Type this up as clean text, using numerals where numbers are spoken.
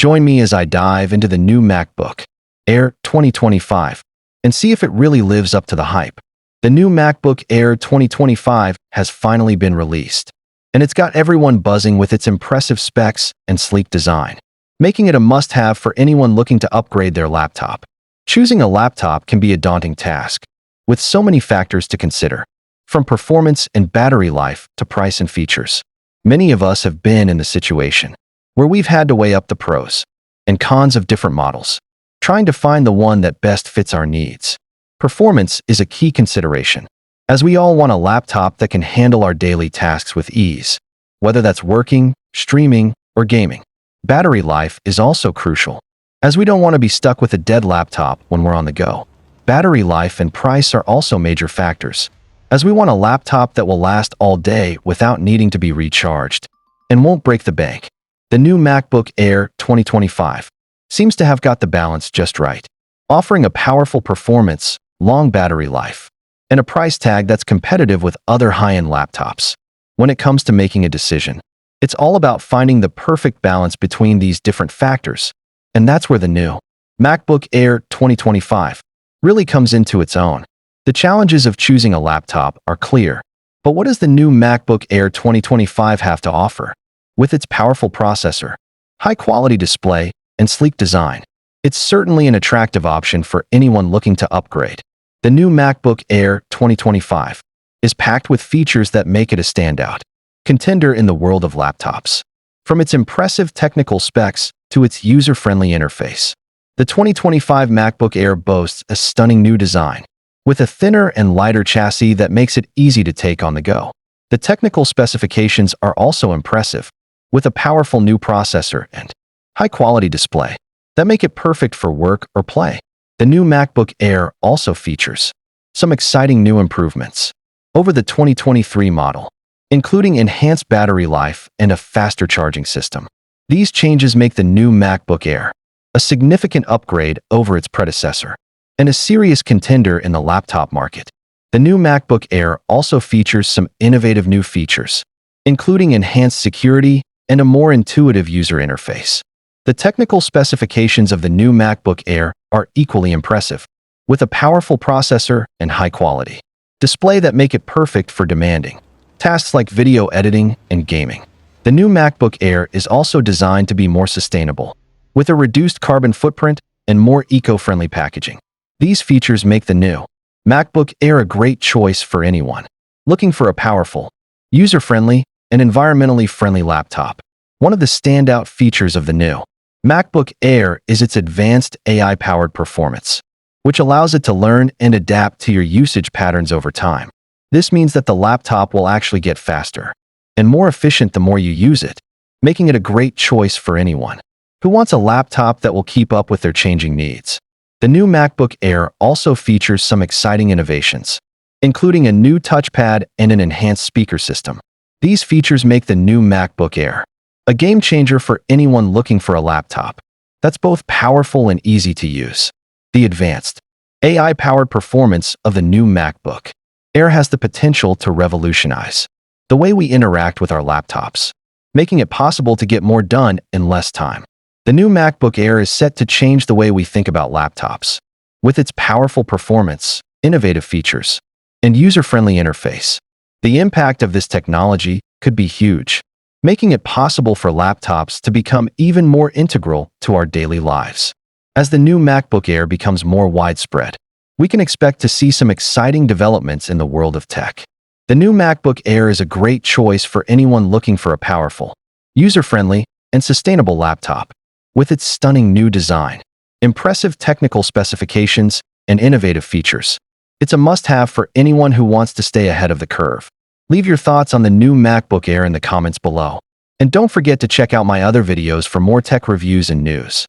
Join me as I dive into the new MacBook Air 2025 and see if it really lives up to the hype. The new MacBook Air 2025 has finally been released, and it's got everyone buzzing with its impressive specs and sleek design, making it a must-have for anyone looking to upgrade their laptop. Choosing a laptop can be a daunting task, with so many factors to consider, from performance and battery life to price and features. Many of us have been in the situation where we've had to weigh up the pros and cons of different models, trying to find the one that best fits our needs. Performance is a key consideration, as we all want a laptop that can handle our daily tasks with ease, whether that's working, streaming, or gaming. Battery life is also crucial, as we don't want to be stuck with a dead laptop when we're on the go. Battery life and price are also major factors, as we want a laptop that will last all day without needing to be recharged and won't break the bank. The new MacBook Air 2025 seems to have got the balance just right, offering a powerful performance, long battery life, and a price tag that's competitive with other high-end laptops. When it comes to making a decision, it's all about finding the perfect balance between these different factors, and that's where the new MacBook Air 2025 really comes into its own. The challenges of choosing a laptop are clear, but what does the new MacBook Air 2025 have to offer? With its powerful processor, high-quality display, and sleek design, it's certainly an attractive option for anyone looking to upgrade. The new MacBook Air 2025 is packed with features that make it a standout contender in the world of laptops. From its impressive technical specs to its user-friendly interface, the 2025 MacBook Air boasts a stunning new design, with a thinner and lighter chassis that makes it easy to take on the go. The technical specifications are also impressive, with a powerful new processor and high-quality display that make it perfect for work or play. The new MacBook Air also features some exciting new improvements over the 2023 model, including enhanced battery life and a faster charging system. These changes make the new MacBook Air a significant upgrade over its predecessor and a serious contender in the laptop market. The new MacBook Air also features some innovative new features, including enhanced security and a more intuitive user interface. The technical specifications of the new MacBook Air are equally impressive, with a powerful processor and high-quality display that make it perfect for demanding tasks like video editing and gaming. The new MacBook Air is also designed to be more sustainable, with a reduced carbon footprint and more eco-friendly packaging. These features make the new MacBook Air a great choice for anyone looking for a powerful, user-friendly, and environmentally friendly laptop. One of the standout features of the new MacBook Air is its advanced AI-powered performance, which allows it to learn and adapt to your usage patterns over time. This means that the laptop will actually get faster and more efficient the more you use it, making it a great choice for anyone who wants a laptop that will keep up with their changing needs. The new MacBook Air also features some exciting innovations, including a new touchpad and an enhanced speaker system. These features make the new MacBook Air a game changer for anyone looking for a laptop that's both powerful and easy to use. The advanced AI-powered performance of the new MacBook Air has the potential to revolutionize the way we interact with our laptops, making it possible to get more done in less time. The new MacBook Air is set to change the way we think about laptops. With its powerful performance, innovative features, and user-friendly interface, the impact of this technology could be huge, making it possible for laptops to become even more integral to our daily lives. As the new MacBook Air becomes more widespread, we can expect to see some exciting developments in the world of tech. The new MacBook Air is a great choice for anyone looking for a powerful, user-friendly, and sustainable laptop. With its stunning new design, impressive technical specifications, and innovative features, it's a must-have for anyone who wants to stay ahead of the curve. Leave your thoughts on the new MacBook Air in the comments below. And don't forget to check out my other videos for more tech reviews and news.